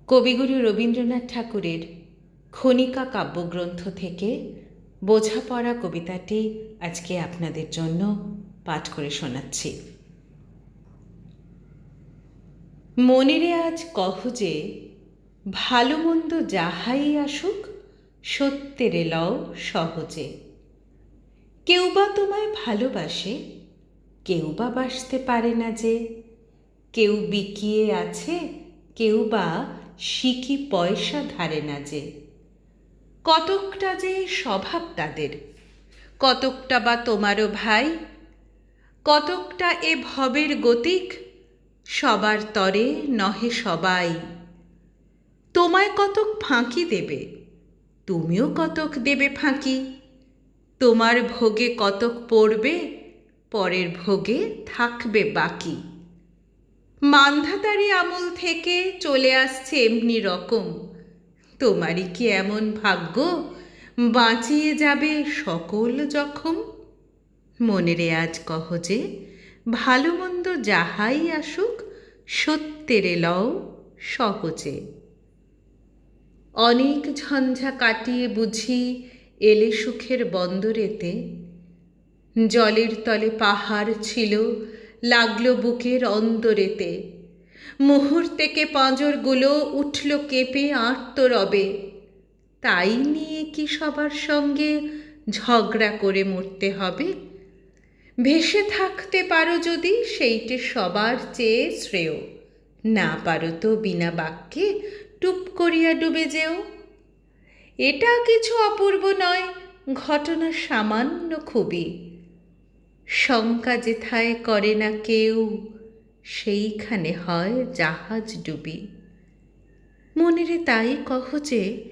কবিগুরু রবীন্দ্রনাথ ঠাকুরের খনিকা কাব্যগ্রন্থ থেকে বোঝাপড়া কবিতাটি আজকে আপনাদের জন্য পাঠ করে শোনাচ্ছি। মনেরে আজ কহ যে, ভালো মন্দ যাহাই আসুক, সত্যেরে লও সহজে। কেউ বা তোমায় ভালোবাসে, কেউ বা বাসতে পারে না যে। কেউ বিকিয়ে আছে, কেউ বা সিকি পয়সা ধারে না যে। কতকটা যে স্বভাব তাদের, কতকটা বা তোমারও ভাই, কতকটা এ ভবের গতিক, সবার তরে নহে সবাই। তোমায় কতক ফাঁকি দেবে, তুমিও কতক দেবে ফাঁকি। তোমার ভোগে কতক পড়বে, পরের ভোগে থাকবে বাকি। মান্ধাতারি আমল থেকে চলে আসছে এমনি রকম। তোমারই কি এমন ভাগ্য, বাঁচিয়ে যাবে সকল জখম? মনেরে আজ কহ যে, ভালো মন্দ যাহাই আসুক, সত্যেরে লও সহজে। অনেক ঝঞ্ঝা কাটিয়ে বুঝি এলে সুখের বন্দরেতে। জলের তলে পাহাড় ছিল, লাগলো বুকের অন্তরেতে। মুহূর্তেকে পাঁজরগুলো উঠল কেঁপে আর্তরবে। তাই নিয়ে কি সবার সঙ্গে ঝগড়া করে মরতে হবে? ভেসে থাকতে পারো যদি, সেইটে সবার চেয়ে শ্রেয়। না পারো তো বিনা বাক্যে টুপ করিয়া ডুবে যেও। এটা কিছু অপূর্ব নয়, ঘটনা সামান্য খুবই। শঙ্কা যেথায় করে না কেউ, সেইখানে হয় জাহাজ ডুবি। মনেরে তাই কহ যে,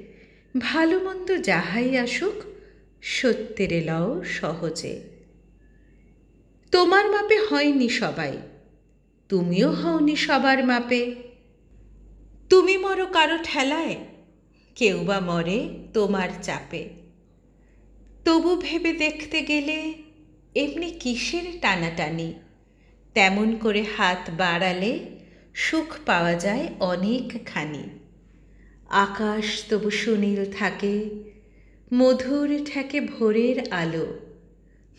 ভালো মন্দ যাহাই আসুক, সত্যেরে লও সহজে। তোমার মাপে হয়নি সবাই, তুমিও হওনি সবার মাপে। তুমি মরো কারো ঠেলায়, কেউ বা মরে তোমার চাপে। তবু ভেবে দেখতে গেলে এমনি কিসের টানাটানি? তেমন করে হাত বাড়ালে সুখ পাওয়া যায় অনেকখানি। আকাশ তবু সুনীল থাকে, মধুর ঠেকে ভোরের আলো।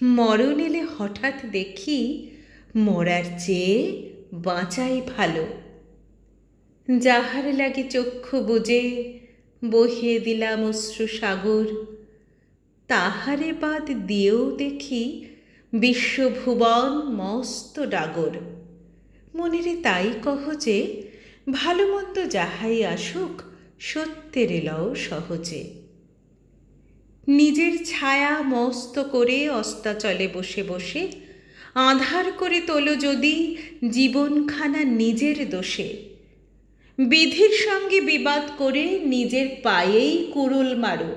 মরণ এলে হঠাৎ দেখি, মরার চেয়ে বাঁচাই ভালো। যাহার লাগে চক্ষু বুজে বহিয়ে দিলাম অশ্রু সাগর, তাহারে বাদ দিয়েও দেখি বিশ্বভুবন মস্ত ডাগর। মনেরে তাই কহ যে, ভালো মন্দ যাহাই আসুক, সত্যেরে লও সহজে। নিজের ছায়া মস্ত করে অস্তাচলে বসে বসে আঁধার করে তোলো যদি জীবনখানা নিজের দোষে। বিধির সঙ্গে বিবাদ করে নিজের পায়েই কুড়ুল মারো।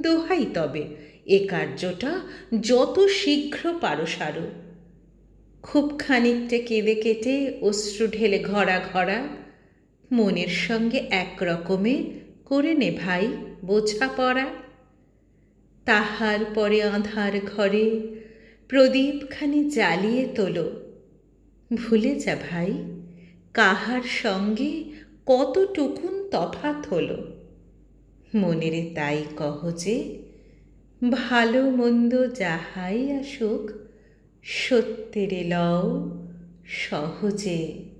দোহাই তবে এ কার্যটা যত শীঘ্র পারো সারো। খুব খানিকটা কেঁদে কেটে অশ্রু ঢেলে ঘরা ঘরা মনের সঙ্গে এক রকমে করে নে ভাই বোঝাপড়া। তাহার পরে আঁধার ঘরে প্রদীপখানি জ্বালিয়ে তোলো। ভুলে যা ভাই, কাহার সঙ্গে কতটুকুন তফাৎ হলো। মনেরে তাই কহ যে, ভালো মন্দ যাহাই আসুক, সত্যেরে লও সহজে।